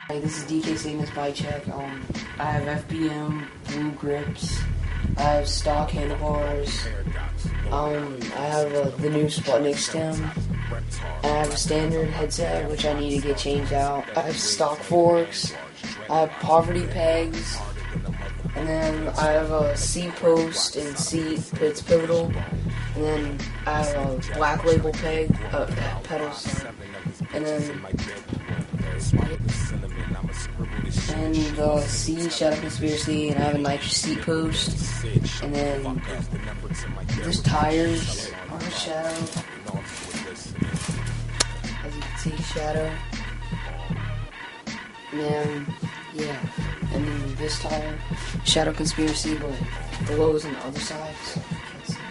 Hey, this is DK Cygnus bike check. I have FBM blue grips. I have stock handlebars. I have the new Sputnik stem. I have a standard headset which I need to get changed out. I have stock forks. I have poverty pegs. And then I have a seat post and seat, it's pivotal. And then I have a black label pedals. And then the C Shadow Conspiracy, and I have a nitrous seat post. And then there's tires on the Shadow. As you can see, Shadow. And then, yeah. And then this tire, Shadow Conspiracy, but the low is on the other side, so you can't see.